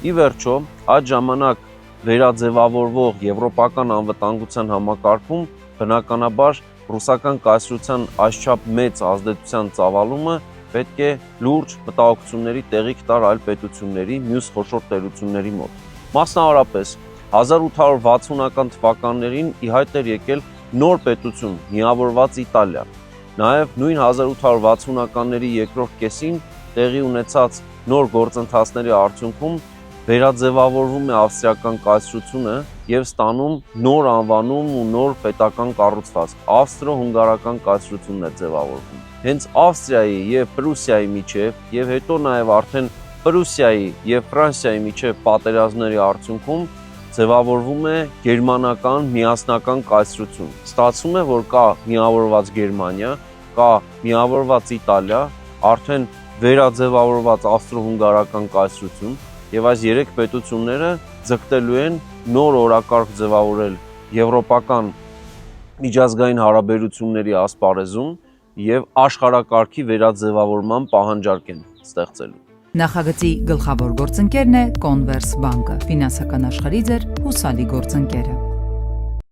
Ի վերջո, այդ ժամանակ վերաձևավորվող եվրոպական անվտանգության համակարգում բնականաբար ռուսական կայսրության այսչափ մեծ ազդեցության ծավալումը պետք է լուրջ մտահոգությունների տեղիք տար այլ պետությունների, մյուս խոշոր տերությունների մոտ։ Մասնավորապես 1860-ական թվականներին ի հայտ էր եկել նոր պետություն, միավորված Իտալիա։ Նաև նույն 1860-ականների երկրորդ կեսին տեղի ունեցած նոր գործընթացների արդյունքում վերաձևավորվում է ավստրիական կայսրությունը եւ ստանում նոր անվանում ու նոր պետական կառուցվածք։ Ավստրո-հունգարական կայսրությունն է ձևավորվում։ Հենց Ավստրիայի եւ Պրուսիայի միջև եւ հետո նաեւ արդեն Պրուսիայի եւ Ֆրանսիայի միջև պատերազմների արդյունքում ձևավորվում է գերմանական միասնական կայսրություն։ Ստացվում է, որ կա միավորված Գերմանիա, կա միավորված Իտալիա, արդեն վերաձևավորված ավստրո-հունգարական կայսրություն եւ այս երեք պետությունները ձգտելու են նոր օրակարգ ձևավորել եվրոպական միջազգային հարաբերությունների ասպարեզում եւ աշխարհակարգի վերաձևավորման պահանջարկ են ստեղծելու։ Նախագծի գլխավոր գործընկերն է Converse բանկը, ֆինանսական աշխարհի ձեր հուսալի գործընկերը։